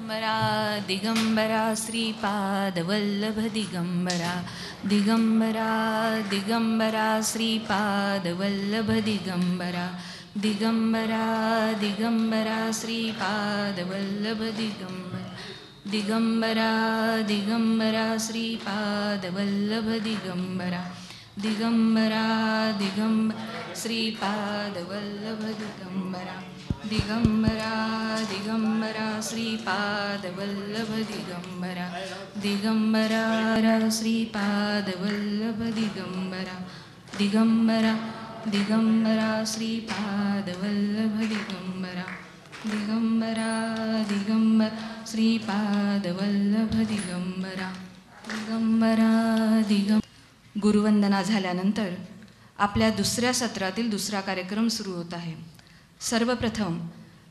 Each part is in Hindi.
दिगंबरा श्रीपादवल्लभ दिगंबरा दिगंबरा दिगंबरा श्रीपादवल्लभ दिगंबरा दिगंबरा दिगंबरा श्रीपादवल्लभ दिगंबरा दिगंबरा दिगंबरा श्रीपादवल्लभ दिगंबरा दिगंबरा दिगंबर श्रीपादवल्लभ दिगंबरा दिगंबरा दिगंबरा श्रीपादवल्लभ दिगंबरा दिगंबरा श्रीपादवल्लभ दिगंबरा दिगंबरा दिगंबरा श्रीपादवल्लभ दिगंबरा दिगंबरा दिगंबर श्रीपादवल्लभ दिगंबरा दिगंबरा दिगंबर. गुरुवंदना झाल्यानंतर आपल्या दुसऱ्या सत्रातील दुसरा कार्यक्रम सुरू होत आहे. सर्वप्रथम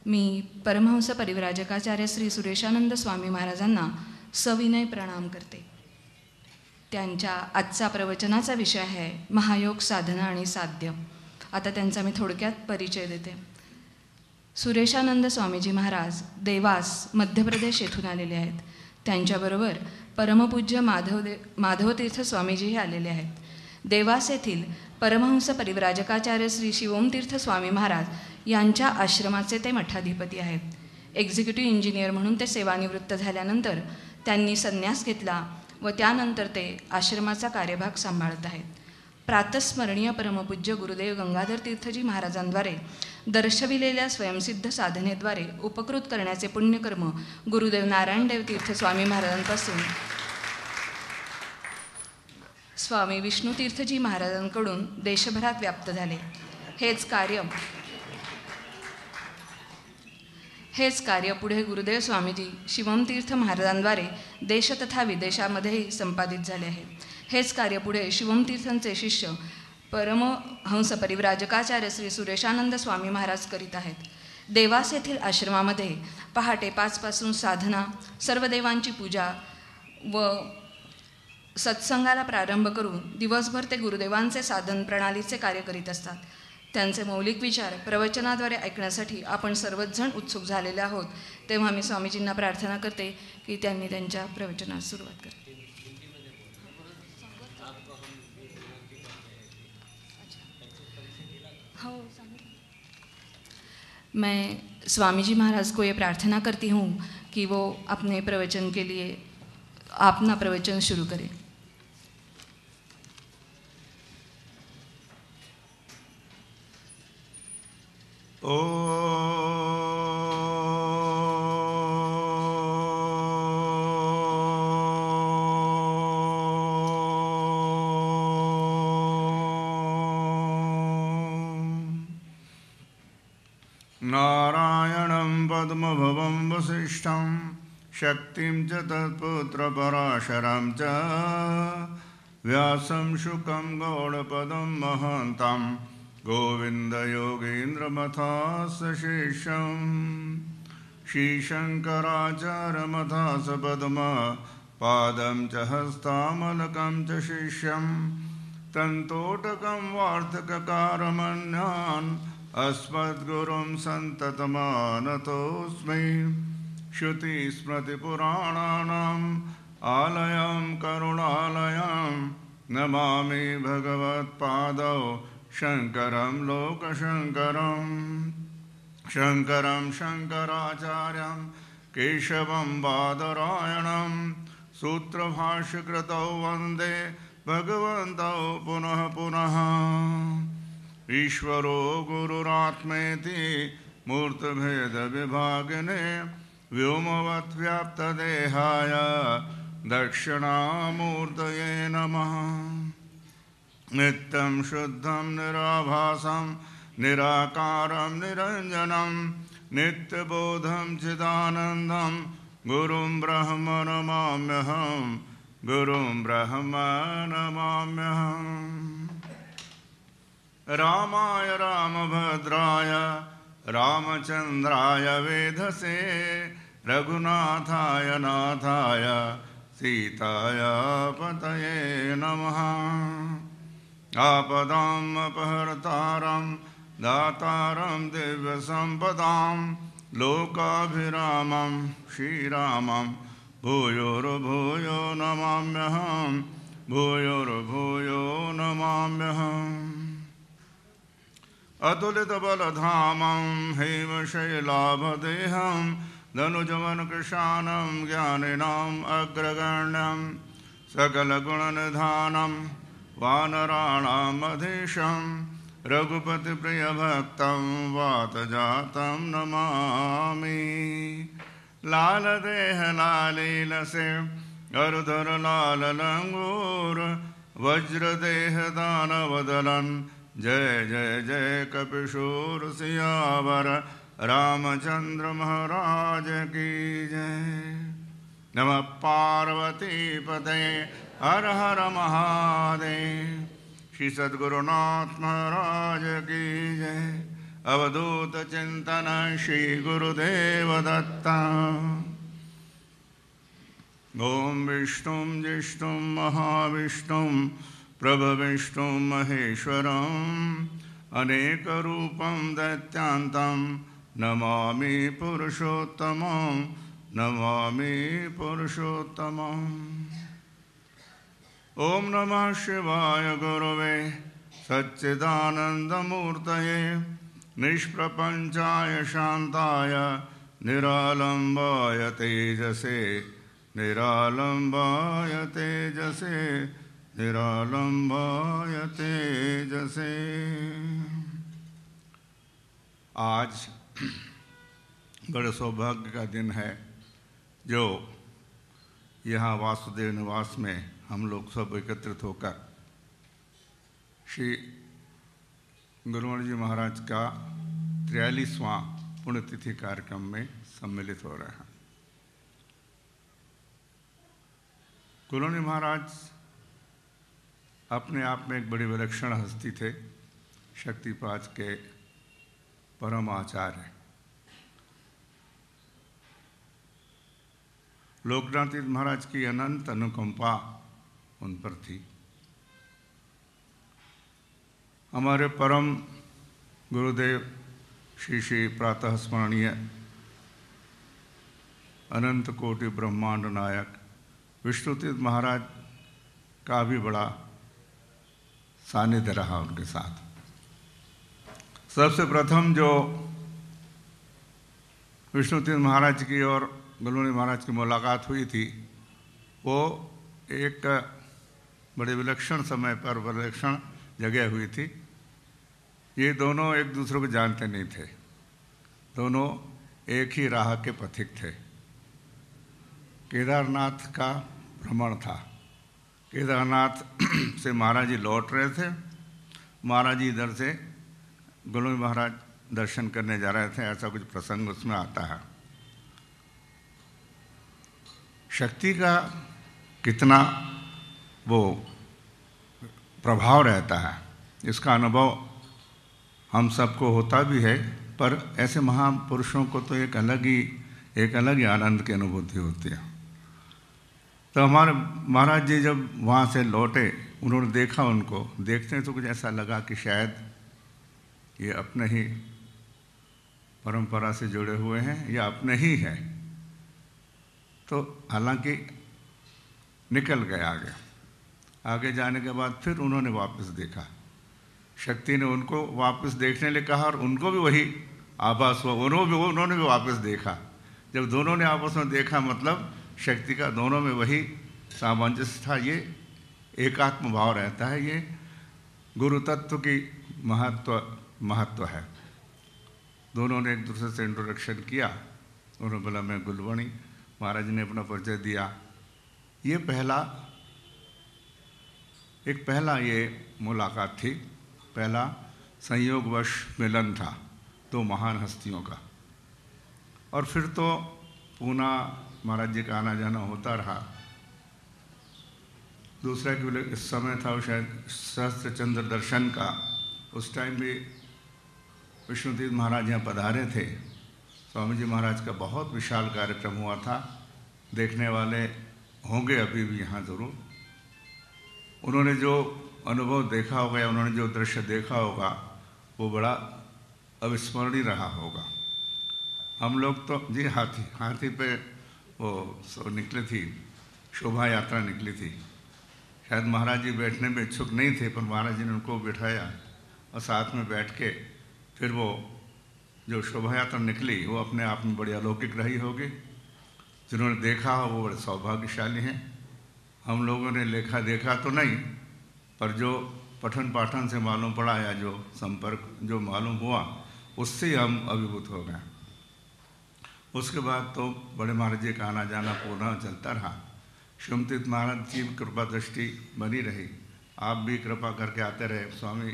मी परमहंस परिव्राजकाचार्य श्री सुरेशानंद स्वामी महाराजांना सविनय प्रणाम करते. त्यांच्या आजचा प्रवचनाचा विषय आहे महायोग साधना आणि साध्य. आता त्यांचा मी थोडक्यात परिचय देते. सुरेशानंद स्वामीजी महाराज देवास मध्य प्रदेश येथून आलेले आहेत. त्यांच्याबरोबर परमपूज्य माधवतीर्थ स्वामीजीही आलेले आहेत. देवास येथील परमहंस परिव्राजकाचार्य श्री शिवोमतीर्थ स्वामी महाराज यांच्या आश्रमाचे ते मठाधिपती आहेत. एक्झिक्युटिव्ह इंजिनियर म्हणून ते सेवानिवृत्त झाल्यानंतर त्यांनी संन्यास घेतला व त्यानंतर ते आश्रमाचा कार्यभाग सांभाळत आहेत. प्रातस्मरणीय परमपूज्य गुरुदेव गंगाधर तीर्थजी महाराजांद्वारे दर्शविलेल्या स्वयंसिद्ध साधनेद्वारे उपकृत करण्याचे पुण्यकर्म गुरुदेव नारायणदेव तीर्थ स्वामी महाराजांपासून स्वामी विष्णुतीर्थजी महाराजांकडून देशभरात व्याप्त झाले. हेच कार्य पुढे गुरुदेव स्वामीजी शिवमतीर्थ महाराजांद्वारे देश तथा विदेशामध्येही संपादित झाले आहे. हेच कार्य पुढे शिवमतीर्थांचे शिष्य परमहंस परिव्राजकाचार्य श्री सुरेशानंद स्वामी महाराज करीत आहेत. देवास येथील आश्रमामध्ये पहाटे 5 पासून साधना, सर्व देवांची पूजा व सत्संगाला प्रारंभ करून दिवसभर ते गुरुदेवांचे साधन प्रणालीचे कार्य करीत असतात. त्यांचे मौलिक विचार प्रवचनाद्वारे ऐकण्यासाठी आपण सर्वच जण उत्सुक झालेले आहोत. तेव्हा मी स्वामीजींना प्रार्थना करते की त्यांनी त्यांच्या प्रवचनास सुरुवात करावी. मैं स्वामी जी महाराज को ये प्रार्थना करती हूँ कि वो अपने प्रवचन के लिए अपना प्रवचन शुरू करें. नारायणं पद्मभवं वसिष्ठं शक्तिं च तत्पुत्रपराशरं च व्यासं शुकं गौडपदं महान्तं गोविन्दयोगीन्द्रमथास्य शिष्यं श्रीशङ्कराचार्यमथास पद्मपादं च हस्तामलकं च शिष्यं तन्तोटकं वार्तककारमन्यान् अस्मद्गुरुं सन्ततमानतोऽस्मि. श्रुतिस्मृतिपुराणानाम् आलयं करुणालयं नमामि भगवत्पादौ शङ्करं लोकशङ्करं. शङ्करं शङ्कराचार्यं केशवं बादरायणं सूत्रभाष्यकृतौ वन्दे भगवन्तौ पुनः पुनः. ईश्वरो गुरुरात्मेति मूर्तिभेदविभागिने व्योमवद्व्याप्तदेहाय दक्षिणामूर्तये नमः. नित्यं शुद्धं निराभासं निराकारं निरञ्जनं नित्यबोधं चिदानन्दं गुरुं ब्रह्म नमाम्यहं. गुरुं ब्रह्म नमाम्यहम्. रामाय रामभद्राय रामचन्द्राय वेधसे रघुनाथाय नाथाय सीताय पतये नमः. आपदाम् अपहर्तारं दातारं दिव्यसम्पदां लोकाभिरामं श्रीरामं भूयोर्भूयो नमाम्यहं भूयोर्भूयो नमाम्यहम् अतुलितबलधामं हेमशैलाभदेहं धनुजवनकृशानं ज्ञानिनाम् अग्रगण्यं सकलगुणनिधानं वानराणामधीशं रघुपतिप्रियभक्तं वातजातं नमामि लालदेहलालीलसे अरुधरलाललङ्गूर वज्रदेहदानवदलन् जय जय जय कपिशूर सियावर रामचंद्र महाराज की जय। नमः पार्वती पतये हर हर महादेव। श्री सद्गुरुनाथ महाराज की जय। अवधूत चिंतन श्री गुरुदेव दत्ता। ओम विष्णुं जिष्णुं महाविष्णुं प्रभविष्णुं महेश्वरम् अनेकरूपं दैत्यान्तं नमामि पुरुषोत्तमं नमामि पुरुषोत्तमम्। ओम नमः शिवाय गुरवे सच्चिदानन्दमूर्तये निष्प्रपञ्चाय शान्ताय निरालम्बाय तेजसे निरालम्बाय तेजसे निरालम्बाय तेजसे। आज बड़े सौभाग्य का दिन है जो यहाँ वासुदेव निवास में हम लोग सब एकत्रित होकर श्री गुरुमणि जी महाराज का 43वां पुण्यतिथि कार्यक्रम में सम्मिलित हो रहे हैं। गुरुमणि महाराज अपने आप में एक बड़ी विलक्षण हस्ती थे, शक्तिपाठ के परम आचार्य। लोकनाथ महाराज की अनंत अनुकंपा उन पर थी। हमारे परम गुरुदेव श्री श्री प्रातः स्मरणीय अनंत कोटि ब्रह्मांड नायक विष्णुतीर्थ महाराज का भी बड़ा सानिध्य रहा उनके साथ। सबसे प्रथम जो विष्णुतीर्थ महाराज की और गुरुमणि महाराज की मुलाकात हुई थी वो एक बड़े विलक्षण समय पर विलक्षण जगह हुई थी। ये दोनों एक दूसरे को जानते नहीं थे, दोनों एक ही राह के पथिक थे। केदारनाथ का भ्रमण था। केदारनाथ से महाराज जी लौट रहे थे। महाराज जी इधर से गुरुमणि महाराज दर्शन करने जा रहे थे, ऐसा कुछ प्रसंग उसमें आता है। शक्ति का कितना वो प्रभाव रहता है इसका अनुभव हम सबको होता भी है, पर ऐसे महापुरुषों को तो एक अलग ही आनंद की अनुभूति होती है। तो हमारे महाराज जी जब वहाँ से लौटे, उन्होंने देखा, उनको देखते तो कुछ ऐसा लगा कि शायद ये अपने ही परंपरा से जुड़े हुए हैं या अपने ही हैं। तो हालांकि निकल गए आगे जाने के बाद फिर उन्होंने वापस देखा। शक्ति ने उनको वापस देखने लिए कहा और उनको भी वही आभास हुआ, उन्होंने भी वापस देखा। जब दोनों ने आपस में देखा मतलब शक्ति का दोनों में वही सामंजस्य था। ये एकात्म भाव रहता है, ये गुरु तत्व की महत्व है। दोनों ने एक दूसरे से इंट्रोडक्शन किया। उन्होंने बोला मैं गुरुमणि, महाराज ने अपना परिचय दिया। ये पहला ये मुलाकात थी, पहला संयोगवश मिलन था दो महान हस्तियों का। और फिर तो पूना महाराज जी का आना जाना होता रहा। दूसरा कि इस समय था शायद सहस्त्र चंद्र दर्शन का, उस टाइम भी विष्णुतीर्थ महाराज यहाँ पधारे थे। स्वामी जी महाराज का बहुत विशाल कार्यक्रम हुआ था, देखने वाले होंगे अभी भी यहाँ ज़रूर। उन्होंने जो अनुभव देखा होगा या उन्होंने जो दृश्य देखा होगा वो बड़ा अविस्मरणीय रहा होगा। हम लोग तो जी हाथी हाथी पे वो निकली थी, शोभा यात्रा निकली थी। शायद महाराज जी बैठने में इच्छुक नहीं थे, पर महाराज जी ने उनको बिठाया और साथ में बैठ के फिर वो जो शोभा यात्रा निकली वो अपने आप में बड़ी अलौकिक रही होगी। जिन्होंने देखा वो बड़े सौभाग्यशाली हैं। हम लोगों ने देखा तो नहीं, पर जो पठन पाठन से मालूम पड़ा या जो संपर्क जो मालूम हुआ उससे हम अभिभूत हो गए। उसके बाद तो बड़े महाराज जी का आना जाना पुनः चलता रहा। श्रीमतीर्थ महाराज जी की कृपा दृष्टि बनी रही, आप भी कृपा करके आते रहे। स्वामी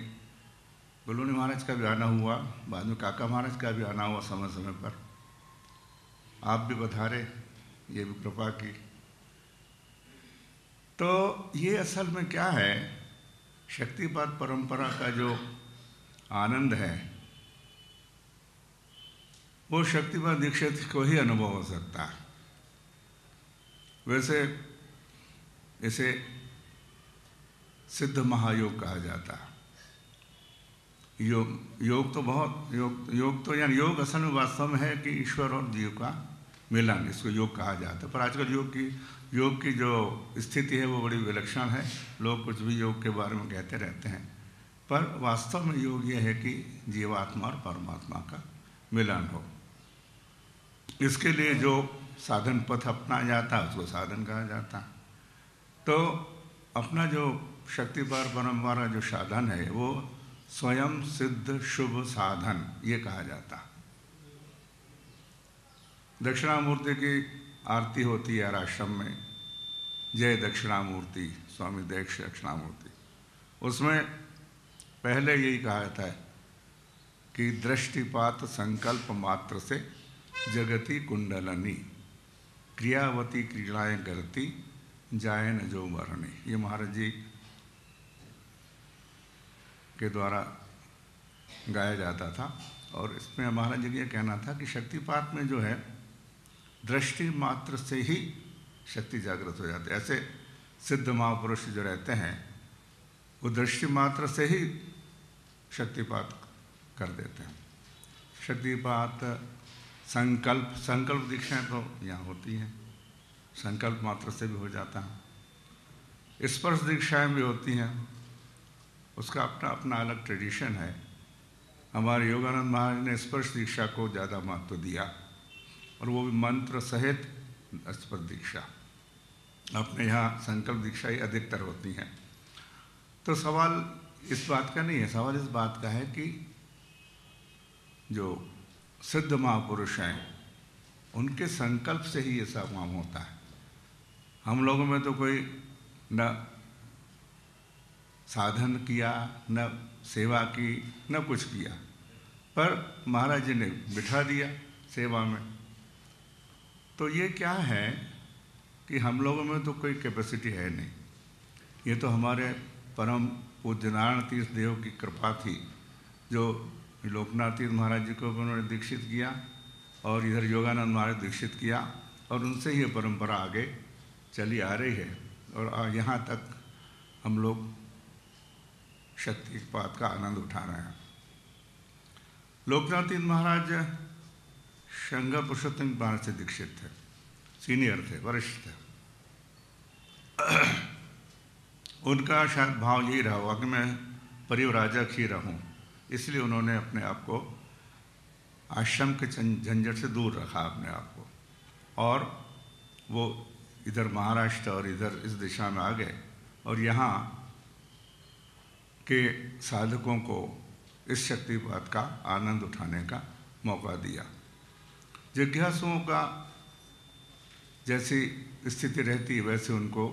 बलूनी महाराज का भी आना हुआ, बाद में काका महाराज का भी आना हुआ समय समय पर। आप भी पधारे, ये भी कृपा की। तो ये असल में क्या है, शक्तिपात परंपरा का जो आनंद है वो शक्तिपात दीक्षित को ही अनुभव हो सकता है। वैसे इसे सिद्ध महायोग कहा जाता है। योग तो बहुत योग तो यानी योग असल में वास्तव में है कि ईश्वर और जीव का मिलन, इसको योग कहा जाता है। पर आजकल योग की जो स्थिति है वो बड़ी विलक्षण है। लोग कुछ भी योग के बारे में कहते रहते हैं, पर वास्तव में योग ये है कि जीवात्मा और परमात्मा का मिलन हो। इसके लिए जो साधन पथ अपनाया जाता है उसको साधन कहा जाता है। तो अपना जो शक्तिपात परंपरा जो साधन है वो स्वयं सिद्ध शुभ साधन ये कहा जाता है। दक्षिणामूर्ति की आरती होती है आश्रम में, जय दक्षिणामूर्ति, स्वामी दक्षिणामूर्ति। उसमें पहले यही कहा जाता है कि दृष्टिपात संकल्प मात्र से जगति कुंडलनी, क्रियावती क्रीड़ाएं करती जाए न जो मरणी। ये महाराज जी के द्वारा गाया जाता था। और इसमें महाराज जी का यह कहना था कि शक्तिपात में जो है दृष्टि मात्र से ही शक्ति जागृत हो जाती है। ऐसे सिद्ध महापुरुष जो रहते हैं वो दृष्टि मात्र से ही शक्तिपात कर देते हैं। शक्तिपात संकल्प दीक्षाएं तो यहाँ होती हैं, संकल्प मात्र से भी हो जाता है। स्पर्श दीक्षाएं भी होती हैं, उसका अपना अपना अलग ट्रेडिशन है। हमारे योगानंद महाराज ने स्पर्श दीक्षा को ज़्यादा महत्व दिया, और वो भी मंत्र सहित स्पर्श दीक्षा। अपने यहाँ संकल्प दीक्षा ही अधिकतर होती हैं। तो सवाल इस बात का नहीं है, सवाल इस बात का है कि जो सिद्ध महापुरुष हैं उनके संकल्प से ही ये सब काम होता है। हम लोगों में तो कोई न साधन किया, न सेवा की, न कुछ किया, पर महाराज जी ने बिठा दिया सेवा में। तो ये क्या है कि हम लोगों में तो कोई कैपेसिटी है नहीं। ये तो हमारे परम पूज्य नारायण तीर्थ देव की कृपा थी, जो लोकनाथ तीर्थ महाराज जी को उन्होंने दीक्षित किया और इधर योगानंद महाराज दीक्षित किया, और उनसे ही ये परंपरा आगे चली आ रही है। और यहाँ तक हम लोग शक्तिपात का आनंद उठा रहे हैं। लोकनाथ तीर्थ महाराज शंकर पुरुषोत्तम महाराज से दीक्षित थे, सीनियर थे, वरिष्ठ थे। उनका शायद भाव यही रहा होगा कि मैं परिव्राजक ही रहूं, इसलिए उन्होंने अपने आप को आश्रम के झंझट से दूर रखा अपने आप को, और वो इधर महाराष्ट्र और इधर इस दिशा में आ गए और यहाँ के साधकों को इस शक्तिपात का आनंद उठाने का मौका दिया। जिज्ञासुओं का जैसी स्थिति रहती है वैसे उनको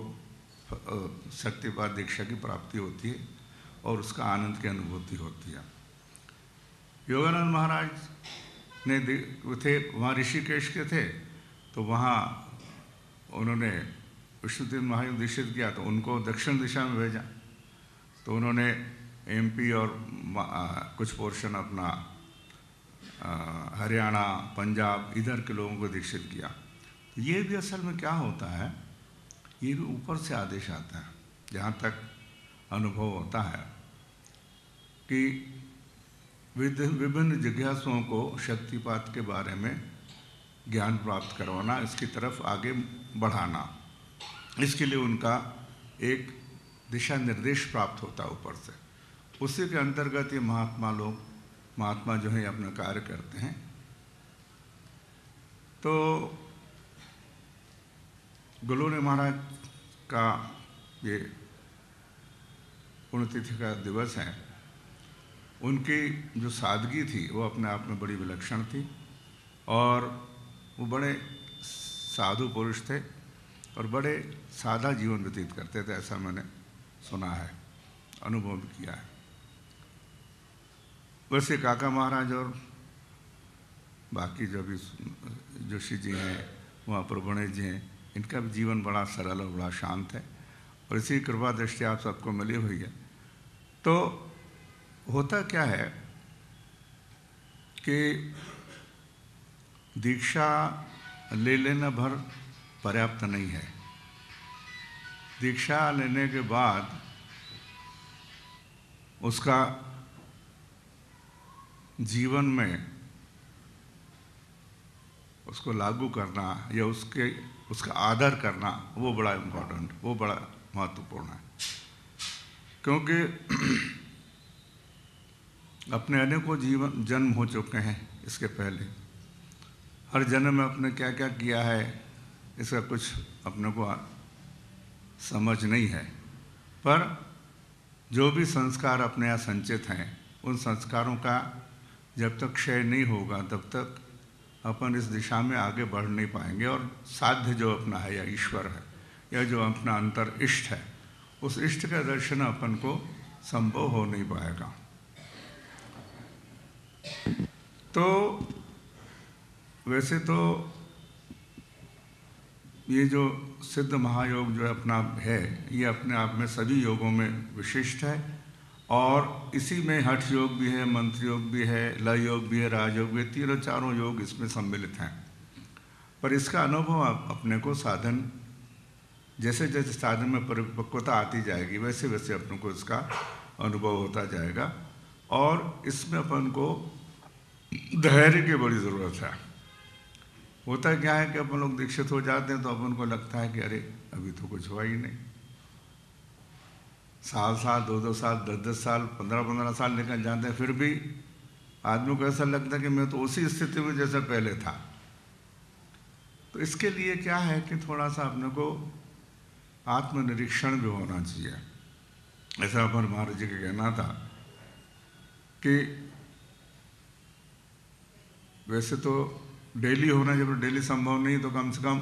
शक्तिपात दीक्षा की प्राप्ति होती है और उसका आनंद की अनुभूति होती है। योगानंद महाराज ने थे वहाँ ऋषिकेश के थे, तो वहाँ उन्होंने विष्णुतीर्थ महाराज दीक्षित किया, तो उनको दक्षिण दिशा में भेजा। तो उन्होंने एमपी और कुछ पोर्शन अपना हरियाणा, पंजाब, इधर के लोगों को दीक्षित किया। तो ये भी असल में क्या होता है, ये भी ऊपर से आदेश आता है। जहाँ तक अनुभव होता है कि विभिन्न जिज्ञासुओं को शक्तिपात के बारे में ज्ञान प्राप्त करवाना, इसकी तरफ आगे बढ़ाना। इसके लिए उनका एक दिशा निर्देश प्राप्त होता है ऊपर से। उसी के अंतर्गत ये महात्मा जो है अपना कार्य करते हैं। तो गोलोने महाराज का ये पुण्यतिथि का दिवस है। उनकी जो सादगी थी वो अपने आप में बड़ी विलक्षण थी और वो बड़े साधु पुरुष थे और बड़े सादा जीवन व्यतीत करते थे, ऐसा मैंने सुना है, अनुभव भी किया है। वैसे काका महाराज और बाकी जो भी जोशी जी हैं, वहाँ पर गणेश जी हैं, इनका भी जीवन बड़ा सरल और बड़ा शांत है और इसी कृपा दृष्टि आप सबको मिली हुई है। तो होता क्या है कि दीक्षा ले लेना भर पर्याप्त नहीं है। दीक्षा लेने के बाद उसका जीवन में उसको लागू करना या उसका आदर करना, वो बड़ा इम्पोर्टेंट, वो बड़ा महत्वपूर्ण है। क्योंकि अपने अनेकों जन्म हो चुके हैं इसके पहले, हर जन्म में अपने क्या क्या किया है इसका कुछ अपने को समझ नहीं है। पर जो भी संस्कार अपने यहाँ संचित हैं, उन संस्कारों का जब तक क्षय नहीं होगा तब तक अपन इस दिशा में आगे बढ़ नहीं पाएंगे। और साध्य जो अपना है या ईश्वर है या जो अपना अंतर इष्ट है, उस इष्ट का दर्शन अपन को संभव हो नहीं पाएगा। तो वैसे तो ये जो सिद्ध महायोग जो अपना है, ये अपने आप में सभी योगों में विशिष्ट है और इसी में हठ योग भी है, मंत्र योग भी है, लय योग भी है, राजयोग भी है, तीनों चारों योग इसमें सम्मिलित हैं। पर इसका अनुभव अपने को साधन जैसे जैसे साधन में परिपक्वता आती जाएगी वैसे वैसे अपन को इसका अनुभव होता जाएगा और इसमें अपन को धैर्य की बड़ी ज़रूरत है। होता क्या है कि अपन लोग दीक्षित हो जाते हैं तो अपन को लगता है कि अरे अभी तो कुछ हुआ ही नहीं। साल 2 साल 10 साल 15 साल निकल जाते हैं, फिर भी आदमी को ऐसा लगता है कि मैं तो उसी स्थिति में जैसे पहले था। तो इसके लिए क्या है कि थोड़ा सा अपने को आत्मनिरीक्षण भी होना चाहिए। ऐसा अपन महाराज जी का कहना था कि वैसे तो डेली होना, जब डेली संभव नहीं तो कम से कम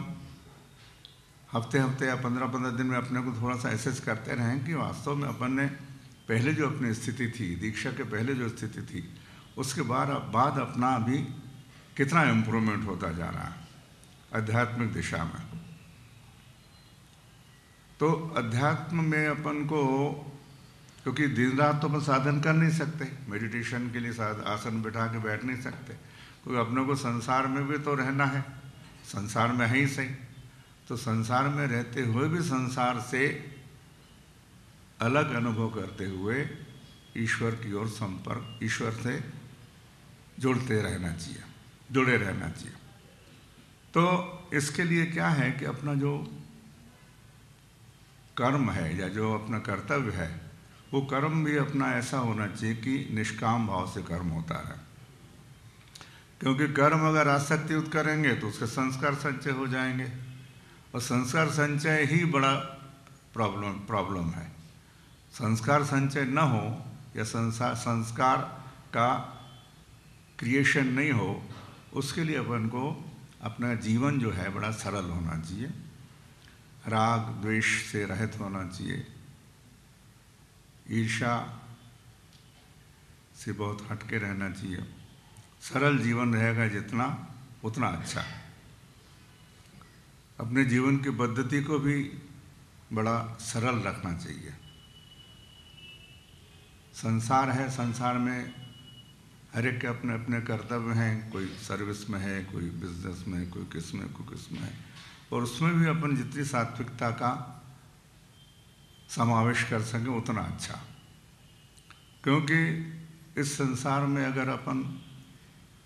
हफ्ते या 15 दिन में अपने को थोड़ा सा एसेस करते रहें कि वास्तव में अपन ने पहले जो अपनी स्थिति थी, दीक्षा के पहले जो स्थिति थी, उसके बाद अपना अभी कितना इम्प्रूवमेंट होता जा रहा है आध्यात्मिक दिशा में। तो अध्यात्म में अपन को, क्योंकि दिन रात तो अपन साधन कर नहीं सकते, मेडिटेशन के लिए आसन बिठा के बैठ नहीं सकते, क्योंकि अपने को संसार में भी तो रहना है, संसार में है ही सही। तो संसार में रहते हुए भी संसार से अलग अनुभव करते हुए ईश्वर की ओर संपर्क, ईश्वर से जुड़े रहना चाहिए। तो इसके लिए क्या है कि अपना जो कर्म है या जो अपना कर्तव्य है, वो कर्म भी अपना ऐसा होना चाहिए कि निष्काम भाव से कर्म होता है। क्योंकि कर्म अगर आसक्ति करेंगे तो उसके संस्कार संचय हो जाएंगे और संस्कार संचय ही बड़ा प्रॉब्लम है। संस्कार संचय न हो या संस्कार का क्रिएशन नहीं हो, उसके लिए अपन को अपना जीवन जो है बड़ा सरल होना चाहिए, राग द्वेष से रहित होना चाहिए, ईर्ष्या से बहुत हटके रहना चाहिए। सरल जीवन रहेगा जितना उतना अच्छा। अपने जीवन की पद्धति को भी बड़ा सरल रखना चाहिए। संसार है, संसार में हर एक के अपने अपने कर्तव्य हैं, कोई सर्विस में है, कोई बिजनेस में, कोई किस में है, और उसमें भी अपन जितनी सात्विकता का समावेश कर सकें उतना अच्छा। क्योंकि इस संसार में अगर अपन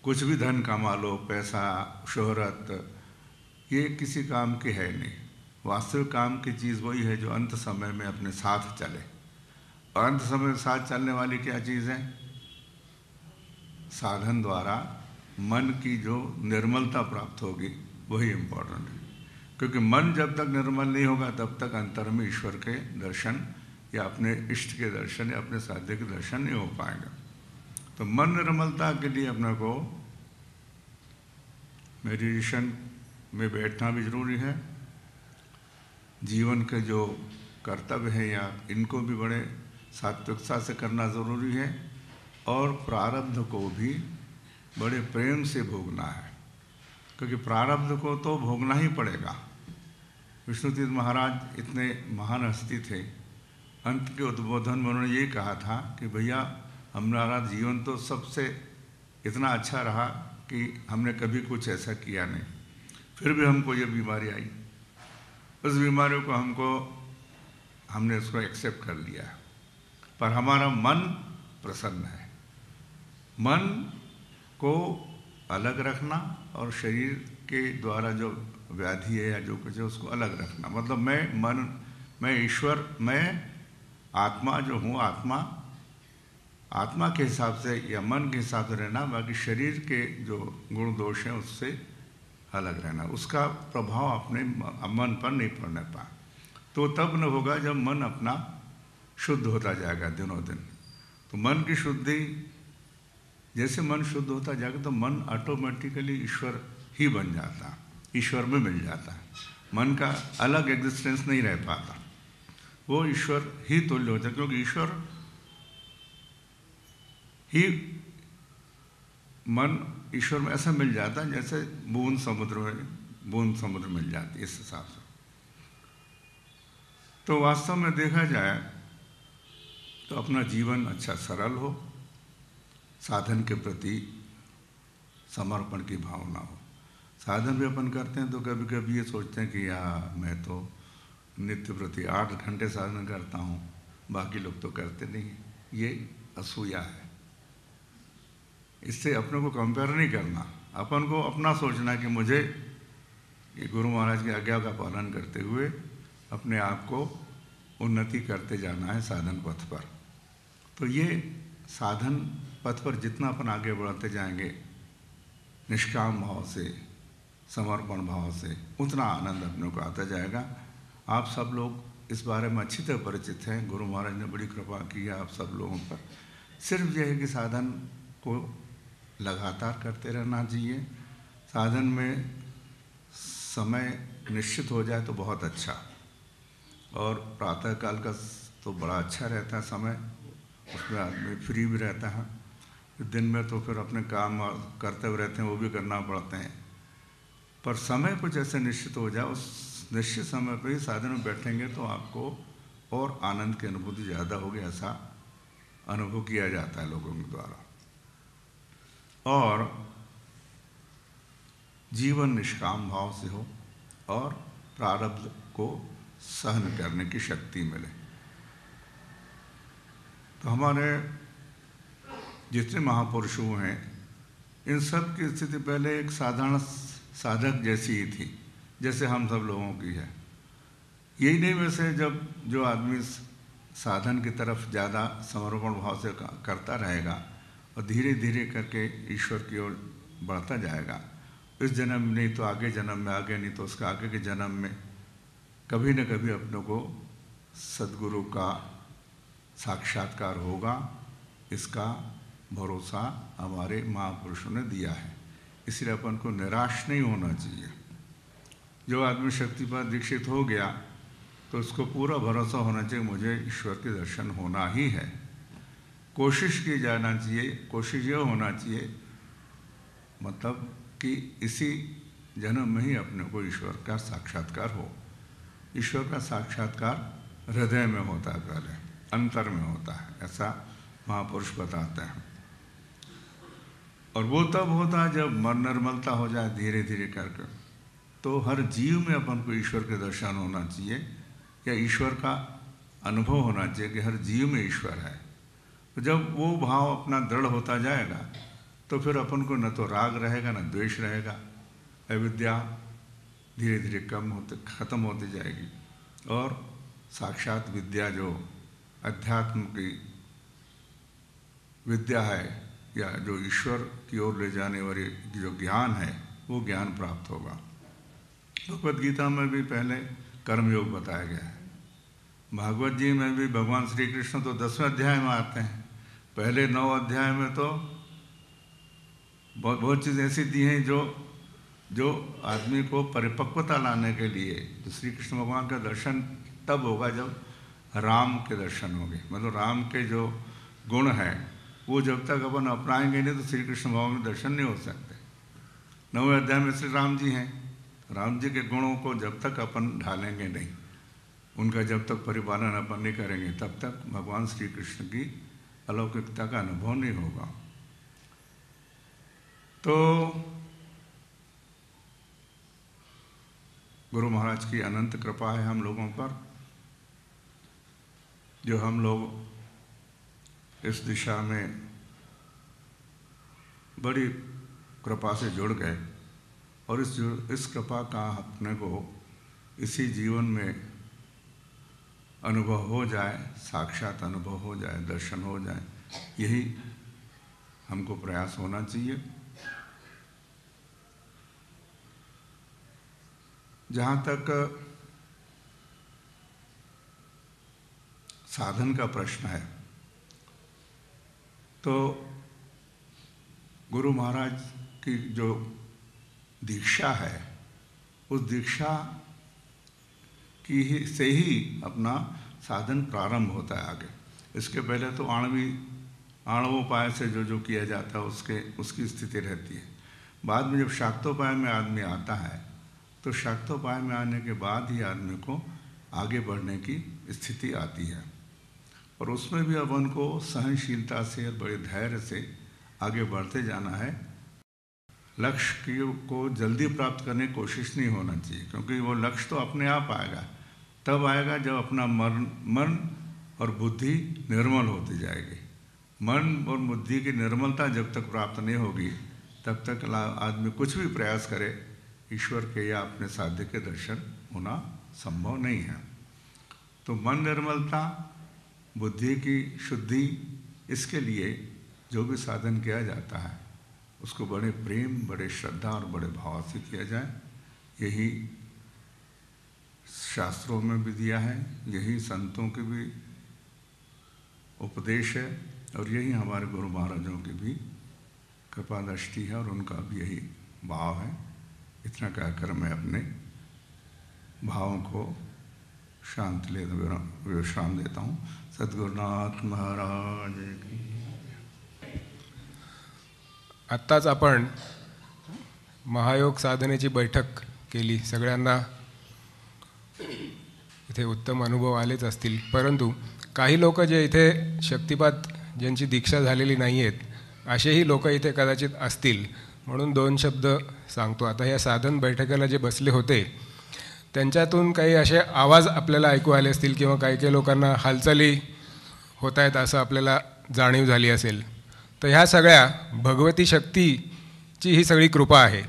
कुछ भी धन कमा लो, पैसा, शोहरत, ये किसी काम की है नहीं। वास्तविक काम की चीज़ वही है जो अंत समय में अपने साथ चले। और अंत समय में साथ चलने वाली क्या चीज़ है? साधन द्वारा मन की जो निर्मलता प्राप्त होगी वही इम्पोर्टेंट है। क्योंकि मन जब तक निर्मल नहीं होगा तब तक अंतर में ईश्वर के दर्शन या अपने इष्ट के दर्शन या अपने साध्य के दर्शन नहीं हो पाएंगे। तो मन निर्मलता के लिए अपने को मेडिटेशन में बैठना भी जरूरी है। जीवन के जो कर्तव्य हैं या इनको भी बड़े सात्विकता से करना ज़रूरी है और प्रारब्ध को भी बड़े प्रेम से भोगना है, क्योंकि प्रारब्ध को तो भोगना ही पड़ेगा। विष्णुतीर्थ महाराज इतने महान हस्ती थे, अंत के उद्बोधन में उन्होंने ये कहा था कि भैया हमारा जीवन तो सबसे इतना अच्छा रहा कि हमने कभी कुछ ऐसा किया नहीं, फिर भी हमको ये बीमारी आई। उस बीमारी को हमने उसको एक्सेप्ट कर लिया, पर हमारा मन प्रसन्न है। मन को अलग रखना और शरीर के द्वारा जो व्याधि है या जो कुछ है उसको अलग रखना, मतलब मैं ईश्वर, मैं आत्मा जो हूँ, आत्मा के हिसाब से या मन के हिसाब से रहना, बाकी शरीर के जो गुण दोष हैं उससे अलग रहना। उसका प्रभाव अपने मन पर नहीं पड़ने पाए। तो तब न होगा जब मन अपना शुद्ध होता जाएगा दिनों दिन। तो मन की शुद्धि, जैसे मन शुद्ध होता जाएगा तो मन ऑटोमेटिकली ईश्वर ही बन जाता, ईश्वर में मिल जाता है। मन का अलग एग्जिस्टेंस नहीं रह पाता, वो ईश्वर ही तुल्य होता है, क्योंकि ईश्वर ही मन ईश्वर में ऐसा मिल जाता है जैसे बूंद समुद्र मिल जाती है, इस हिसाब से। तो वास्तव में देखा जाए तो अपना जीवन अच्छा सरल हो, साधन के प्रति समर्पण की भावना हो। साधन भी अपन करते हैं तो कभी कभी ये सोचते हैं कि मैं तो नित्य प्रति 8 घंटे साधन करता हूँ, बाकी लोग तो करते नहीं। ये असूया है। इससे अपने को कंपेयर नहीं करना, अपन को अपना सोचना कि मुझे ये गुरु महाराज की आज्ञा का पालन करते हुए अपने आप को उन्नति करते जाना है साधन पथ पर। तो ये साधन पथ पर जितना अपन आगे बढ़ते जाएंगे निष्काम भाव से, समर्पण भाव से, उतना आनंद अपने को आता जाएगा। आप सब लोग इस बारे में अच्छी तरह परिचित हैं, गुरु महाराज ने बड़ी कृपा की है आप सब लोगों पर। सिर्फ यह है कि साधन को लगातार करते रहना चाहिए। साधन में समय निश्चित हो जाए तो बहुत अच्छा, और प्रातःकाल का तो बड़ा अच्छा रहता है समय, उसमें आदमी फ्री भी रहता है। दिन में तो फिर अपने काम करते हुए रहते हैं, वो भी करना पड़ते हैं, पर समय कुछ ऐसे निश्चित हो जाए, उस निश्चित समय पर ही साधन में बैठेंगे तो आपको और आनंद की अनुभूति ज़्यादा होगी, ऐसा अनुभव किया जाता है लोगों के द्वारा। और जीवन निष्काम भाव से हो और प्रारब्ध को सहन करने की शक्ति मिले। तो हमारे जितने महापुरुष हुए हैं इन सब की स्थिति पहले एक साधारण साधक जैसी ही थी, जैसे हम सब लोगों की है। यही नहीं, वैसे जब जो आदमी साधन की तरफ ज़्यादा समर्पण भाव से करता रहेगा और धीरे धीरे करके ईश्वर की ओर बढ़ता जाएगा, इस जन्म में नहीं तो आगे जन्म में, आगे नहीं तो उसका आगे के जन्म में कभी न कभी अपनों को सद्गुरु का साक्षात्कार होगा। इसका भरोसा हमारे महापुरुषों ने दिया है, इसलिए अपन को निराश नहीं होना चाहिए। जो आदमी शक्तिपात दीक्षित हो गया तो उसको पूरा भरोसा होना चाहिए मुझे ईश्वर के दर्शन होना ही है। कोशिश की जाना चाहिए, कोशिश ये होना चाहिए मतलब कि इसी जन्म में ही अपने को ईश्वर का साक्षात्कार हो। ईश्वर का साक्षात्कार हृदय में होता है, पहले अंतर में होता है, ऐसा महापुरुष बताते हैं। और वो तब होता है जब मन निर्मलता हो जाए धीरे धीरे करके। तो हर जीव में अपन को ईश्वर के दर्शन होना चाहिए या ईश्वर का अनुभव होना चाहिए कि हर जीव में ईश्वर है। तो जब वो भाव अपना दृढ़ होता जाएगा तो फिर अपन को न तो राग रहेगा न द्वेष रहेगा, अविद्या धीरे धीरे खत्म होती जाएगी और साक्षात विद्या जो अध्यात्म की विद्या है या जो ईश्वर की ओर ले जाने वाली जो ज्ञान है वो ज्ञान प्राप्त होगा। भगवद गीता में भी पहले कर्मयोग बताया गया है, भागवत जी में भी भगवान श्री कृष्ण तो 10वें अध्याय में आते हैं, पहले 9 अध्याय में तो बहुत चीज़ ऐसी दी हैं जो आदमी को परिपक्वता लाने के लिए, तो श्री कृष्ण भगवान का दर्शन तब होगा जब राम के दर्शन होंगे, मतलब राम के जो गुण हैं वो जब तक अपन अपनाएंगे नहीं तो श्री कृष्ण भगवान के दर्शन नहीं हो सकते। 9वें अध्याय में श्री राम जी हैं, राम जी के गुणों को जब तक अपन ढालेंगे नहीं, उनका जब तक परिपालन अपन नहीं करेंगे तब तक भगवान श्री कृष्ण की अलौकिकता का अनुभव नहीं होगा। तो गुरु महाराज की अनंत कृपा है हम लोगों पर, जो हम लोग इस दिशा में बड़ी कृपा से जुड़ गए और इस कृपा का अपने को इसी जीवन में अनुभव हो जाए, साक्षात अनुभव हो जाए, दर्शन हो जाए, यही हमको प्रयास होना चाहिए। जहाँ तक साधन का प्रश्न है तो गुरु महाराज की जो दीक्षा है उस दीक्षा से ही अपना साधन प्रारंभ होता है आगे। इसके पहले तो आणवोपाय से जो किया जाता है उसकी स्थिति रहती है। बाद में जब शाक्तोपाय में आदमी आता है तो शाक्तोपाय में आने के बाद ही आदमी को आगे बढ़ने की स्थिति आती है और उसमें भी अपन को सहनशीलता से और बड़े धैर्य से आगे बढ़ते जाना है। लक्ष्य को जल्दी प्राप्त करने की कोशिश नहीं होना चाहिए, क्योंकि वो लक्ष्य तो अपने आप आएगा, तब आएगा जब अपना मन और बुद्धि निर्मल होती जाएगी। मन और बुद्धि की निर्मलता जब तक प्राप्त नहीं होगी तब तक आदमी कुछ भी प्रयास करे ईश्वर के या अपने साध्य के दर्शन होना संभव नहीं है। तो मन निर्मलता, बुद्धि की शुद्धि, इसके लिए जो भी साधन किया जाता है उसको बड़े प्रेम, बड़े श्रद्धा और बड़े भाव से किया जाए। यही शास्त्रों में भी दिया है, यही संतों के भी उपदेश है और यही हमारे गुरु महाराजों की भी कृपा दृष्टि है और उनका भी यही भाव है। इतना कहकर मैं अपने भावों को विश्राम देता हूँ। सद्गुरुनाथ महाराज की। आत्ताच आपण महायोग साधनेची बैठक केली, सगळ्यांना इथे उत्तम अनुभव आलेच असतील, परंतु काही लोक जे इथे शक्तिपात ज्यांची दीक्षा झालेली नाही आहेत असेही लोक इथे कदाचित असतील, म्हणून 2 शब्द सांगतो। आता या साधन बैठकीला जे बसले होते त्यांच्यातून काही असे आवाज आपल्याला ऐकू आले असतील किंवा काही लोकांना हालचाली होत आहेत असं आपल्याला जाणीव झाली असेल, तर ह्या सगळ्या भगवती शक्तीची ही सगळी कृपा आहे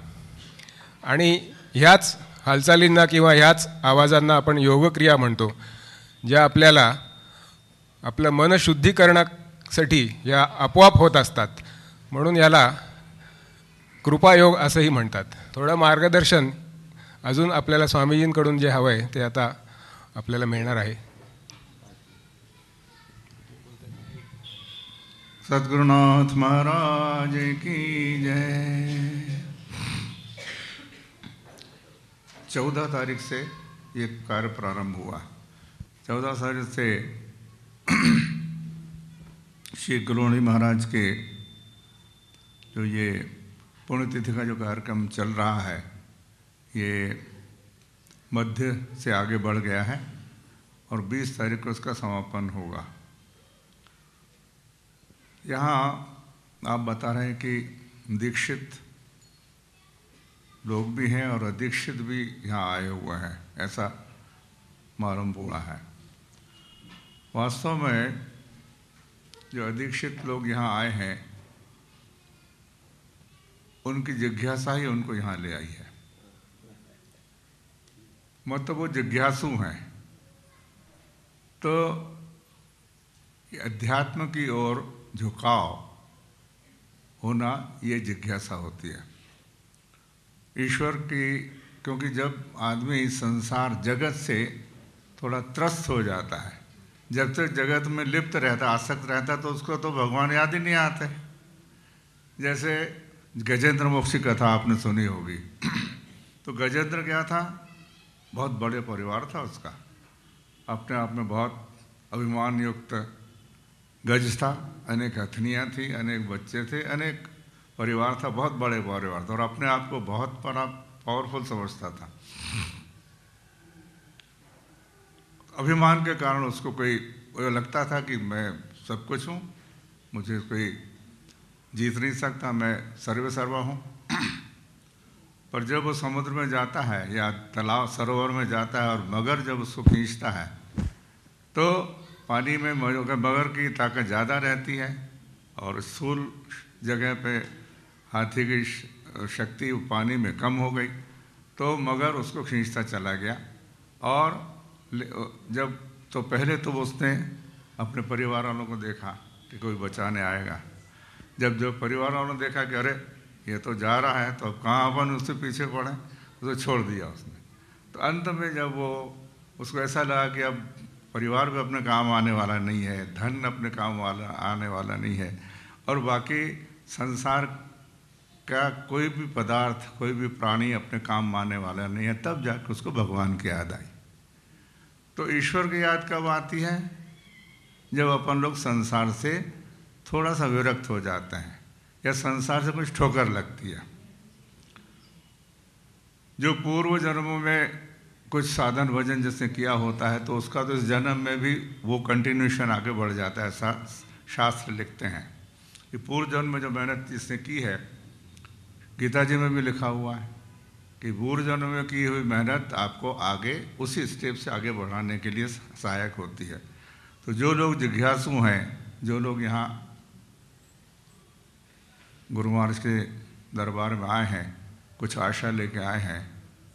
आणि ह्याच हालचालींना किंवा ह्याच आवाजांना आपण योगक्रिया म्हणतो, ज्या आपल्याला आपलं मन शुद्धीकरणासाठी या आपोआप होत असतात, म्हणून याला कृपायोग असंही म्हणतात। थोडं मार्गदर्शन अजून आपल्याला स्वामीजींकडून जे हवं आहे ते आता आपल्याला मिळणार आहे। सद्गुरुनाथ महाराज की जय। 14 तारीख से ये कार्य प्रारंभ हुआ। 14 तारीख से श्री गुरुणी महाराज के जो ये पुण्यतिथि का जो कार्यक्रम चल रहा है ये मध्य से आगे बढ़ गया है और 20 तारीख को इसका समापन होगा। यहाँ आप बता रहे हैं कि दीक्षित लोग भी हैं और अदीक्षित भी यहाँ आए हुए हैं, ऐसा मालूम हुआ है। वास्तव में जो अदीक्षित लोग यहाँ आए हैं उनकी जिज्ञासा ही उनको यहाँ ले आई है। मतलब वो जिज्ञासु हैं। तो अध्यात्म की ओर झुकाव होना ये जिज्ञासा होती है ईश्वर की। क्योंकि जब आदमी इस संसार जगत से थोड़ा त्रस्त हो जाता है, जब तक जगत में लिप्त रहता, आसक्त रहता, तो उसको तो भगवान याद ही नहीं आते। जैसे गजेंद्र मोक्ष की कथा आपने सुनी होगी। तो गजेंद्र क्या था, बहुत बड़े परिवार था उसका, अपने आप में बहुत अभिमान युक्त गज था, अनेक हथनियाँ थी, अनेक बच्चे थे, अनेक परिवार था, बहुत बड़े परिवार था, और अपने आप को बहुत बड़ा पावरफुल समझता था। अभिमान के कारण उसको कोई लगता था कि मैं सब कुछ हूँ, मुझे कोई जीत नहीं सकता, मैं सर्वे सर्वा हूँ। पर जब वो समुद्र में जाता है या तालाब सरोवर में जाता है और मगर जब उसको खींचता है, तो पानी में मगर की ताकत ज़्यादा रहती है और स्थूल जगह पे हाथी की शक्ति पानी में कम हो गई। तो मगर उसको खींचता चला गया। और जब तो पहले तो उसने अपने परिवार वालों को देखा कि कोई बचाने आएगा। जब जो परिवार वालों ने देखा कि अरे ये तो जा रहा है, तो अब कहाँ अपन उससे पीछे पड़े, तो छोड़ दिया उसने। तो अंत में जब वो उसको ऐसा लगा कि अब परिवार भी अपने काम आने वाला नहीं है, धन अपने काम वाला आने वाला नहीं है, और बाकी संसार का कोई भी पदार्थ, कोई भी प्राणी अपने काम आने वाला नहीं है, तब जाकर उसको भगवान की याद आई। तो ईश्वर की याद कब आती है, जब अपन लोग संसार से थोड़ा सा विरक्त हो जाते हैं या संसार से कुछ ठोकर लगती है। जो पूर्व जन्मों में कुछ साधन भजन जिसने किया होता है, तो उसका तो इस जन्म में भी वो कंटिन्यूशन आगे बढ़ जाता है। शास्त्र लिखते हैं कि पूर्व जन्म में जो मेहनत जिसने की है, गीता जी में भी लिखा हुआ है कि पूर्व जन्म में की हुई मेहनत आपको आगे उसी स्टेप से आगे बढ़ाने के लिए सहायक होती है। तो जो लोग जिज्ञासु हैं, जो लोग यहाँ गुरु महाराज के दरबार में आए हैं, कुछ आशा लेके आए हैं,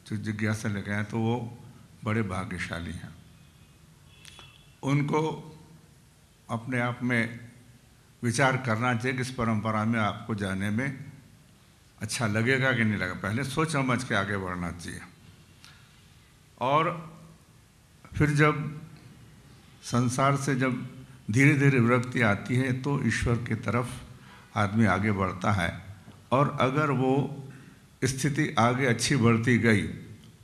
जो जिज्ञासा लेके आए, तो वो बड़े भाग्यशाली हैं। उनको अपने आप में विचार करना चाहिए कि इस परंपरा में आपको जाने में अच्छा लगेगा कि नहीं लगेगा। पहले सोच समझ के आगे बढ़ना चाहिए। और फिर जब संसार से जब धीरे धीरे विरक्ति आती है, तो ईश्वर की तरफ आदमी आगे बढ़ता है। और अगर वो स्थिति आगे अच्छी बढ़ती गई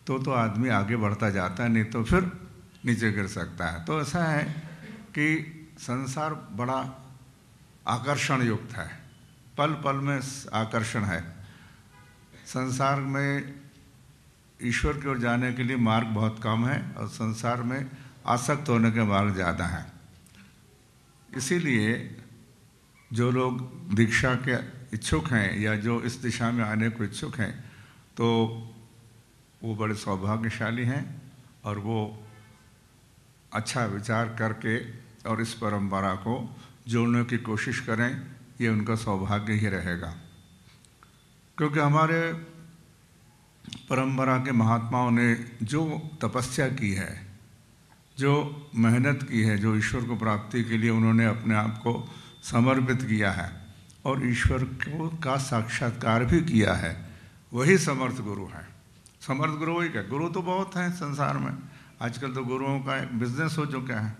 तो आदमी आगे बढ़ता जाता है, नहीं तो फिर नीचे गिर सकता है। तो ऐसा है कि संसार बड़ा आकर्षण युक्त है, पल पल में आकर्षण है। संसार में ईश्वर की ओर जाने के लिए मार्ग बहुत कम है और संसार में आसक्त होने के मार्ग ज़्यादा हैं। इसीलिए जो लोग दीक्षा के इच्छुक हैं या जो इस दिशा में आने को इच्छुक हैं, तो वो बड़े सौभाग्यशाली हैं और वो अच्छा विचार करके और इस परंपरा को जोड़ने की कोशिश करें, ये उनका सौभाग्य ही रहेगा। क्योंकि हमारे परंपरा के महात्माओं ने जो तपस्या की है, जो मेहनत की है, जो ईश्वर को प्राप्ति के लिए उन्होंने अपने आप को समर्पित किया है और ईश्वर को का साक्षात्कार भी किया है, वही समर्थ गुरु हैं। समर्थ गुरु वही क्या, गुरु तो बहुत हैं संसार में। आजकल तो गुरुओं का एक बिजनेस हो चुका है।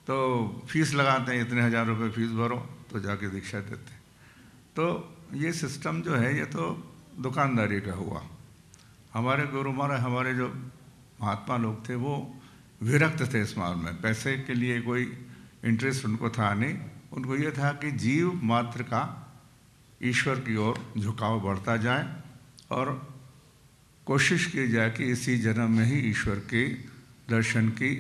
तो फीस लगाते हैं, इतने हज़ार रुपये फीस भरो तो जाके दीक्षा देते हैं। तो ये सिस्टम जो है, ये तो दुकानदारी का हुआ। हमारे गुरु महाराज, हमारे जो महात्मा लोग थे, वो विरक्त थे इस मामले में। पैसे के लिए कोई इंटरेस्ट उनको था नहीं। उनको ये था कि जीव मात्र का ईश्वर की ओर झुकाव बढ़ता जाए और कोशिश की जाए कि इसी जन्म में ही ईश्वर के दर्शन की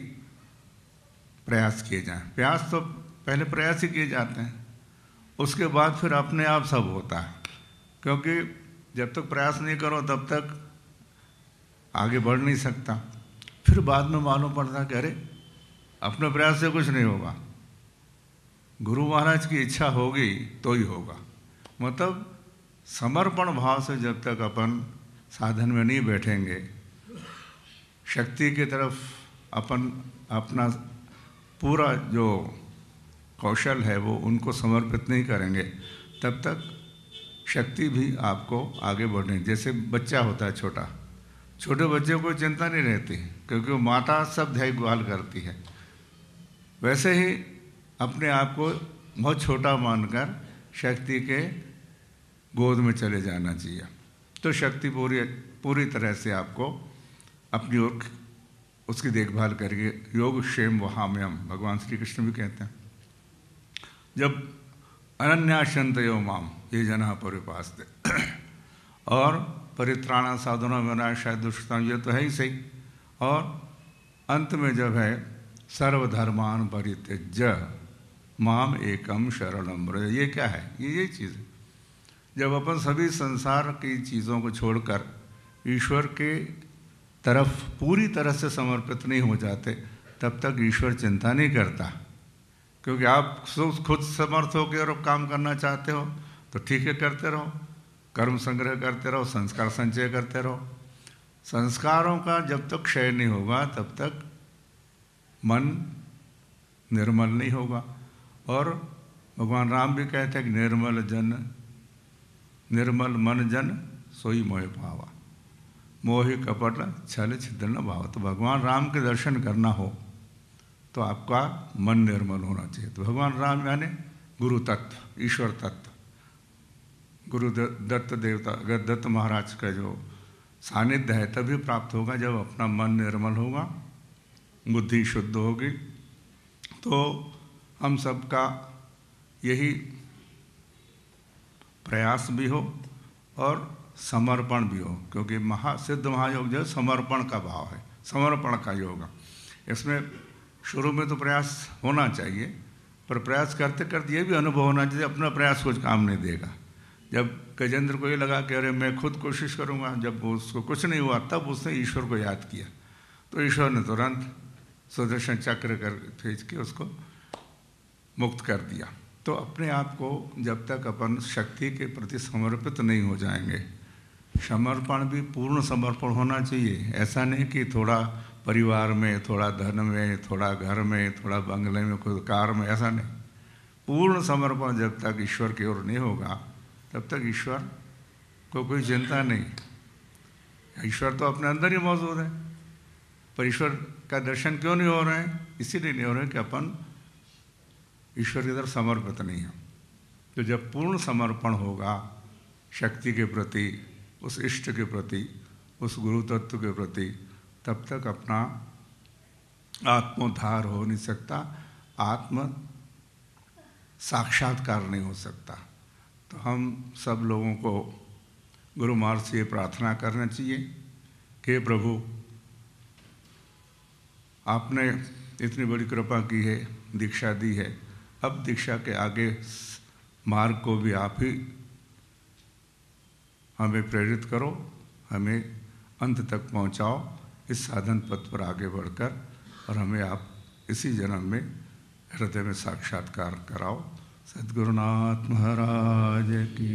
प्रयास किए जाएं। प्रयास तो पहले प्रयास ही किए जाते हैं, उसके बाद फिर अपने आप सब होता है। क्योंकि जब तक प्रयास नहीं करो तब तक आगे बढ़ नहीं सकता। फिर बाद में मालूम पड़ता कि अरे अपने प्रयास से कुछ नहीं होगा, गुरु महाराज की इच्छा होगी तो ही होगा। मतलब समर्पण भाव से जब तक अपन साधन में नहीं बैठेंगे, शक्ति की तरफ अपन अपना पूरा जो कौशल है वो उनको समर्पित नहीं करेंगे, तब तक शक्ति भी आपको आगे बढ़ने। जैसे बच्चा होता है छोटा, छोटे बच्चे को चिंता नहीं रहती क्योंकि वो माता सब देखभाल करती है। वैसे ही अपने आप को बहुत छोटा मानकर शक्ति के गोद में चले जाना चाहिए, तो शक्ति पूरी तरह से आपको अपनी ओर उसकी देखभाल करके योग क्षेम वहाम्यम, भगवान श्री कृष्ण भी कहते हैं। जब अनन्याश्चन्तयो माम ये जना परिपास्ते और परित्राणा साधना विनाशाय दुष्कृतां, ये तो है ही सही। और अंत में जब है सर्वधर्मान परित्यज्य माम एकम शरणम व्रज, ये क्या है? ये यही चीज़ है। जब अपन सभी संसार की चीज़ों को छोड़कर ईश्वर के तरफ पूरी तरह से समर्पित नहीं हो जाते, तब तक ईश्वर चिंता नहीं करता। क्योंकि आप खुद समर्थ होकर और काम करना चाहते हो तो ठीक है, करते रहो, कर्म संग्रह करते रहो, संस्कार संचय करते रहो। संस्कारों का जब तक क्षय नहीं होगा तब तक मन निर्मल नहीं होगा। और भगवान राम भी कहते हैं कि निर्मल मन जन सोई मोह पावा, मोहि कपट छल छिद्र न भाव। तो भगवान राम के दर्शन करना हो तो आपका मन निर्मल होना चाहिए। तो भगवान राम यानी गुरु तत्व, ईश्वर तत्व, गुरु दत्त देवता दत्त महाराज का जो सानिध्य है तभी प्राप्त होगा जब अपना मन निर्मल होगा, बुद्धि शुद्ध होगी। तो हम सबका यही प्रयास भी हो और समर्पण भी हो, क्योंकि सिद्ध महायोग जो समर्पण का भाव है, समर्पण का योग। इसमें शुरू में तो प्रयास होना चाहिए, पर प्रयास करते करते ये भी अनुभव होना चाहिए अपना प्रयास कुछ काम नहीं देगा। जब गजेंद्र को ये लगा कि अरे मैं खुद कोशिश करूँगा, जब उसको कुछ नहीं हुआ तब उसने ईश्वर को याद किया, तो ईश्वर ने तुरंत सुदर्शन चक्र कर भेज के उसको मुक्त कर दिया। तो अपने आप को जब तक अपन शक्ति के प्रति समर्पित नहीं हो जाएंगे, समर्पण भी पूर्ण समर्पण होना चाहिए। ऐसा नहीं कि थोड़ा परिवार में, थोड़ा धन में, थोड़ा घर में, थोड़ा बंगले में, कोई कार में, ऐसा नहीं। पूर्ण समर्पण जब तक ईश्वर की ओर नहीं होगा तब तक ईश्वर को कोई चिंता नहीं। ईश्वर तो अपने अंदर ही मौजूद है, पर ईश्वर का दर्शन क्यों नहीं हो रहे हैं? इसीलिए नहीं हो रहे कि अपन ईश्वर की तरफ समर्पित नहीं है। तो जब पूर्ण समर्पण होगा शक्ति के प्रति, उस इष्ट के प्रति, उस गुरु तत्व के प्रति, तब तक अपना आत्मोद्धार हो नहीं सकता, आत्म साक्षात्कार नहीं हो सकता। तो हम सब लोगों को गुरु मार्ग से प्रार्थना करना चाहिए कि प्रभु आपने इतनी बड़ी कृपा की है, दीक्षा दी है, अब दीक्षा के आगे मार्ग को भी आप ही हमें प्रेरित करो, हमें अंत तक पहुंचाओ इस साधन पथ पर आगे बढ़कर, और हमें आप इसी जन्म में हृदय में साक्षात्कार कराओ। सद्गुरुनाथ महाराज की।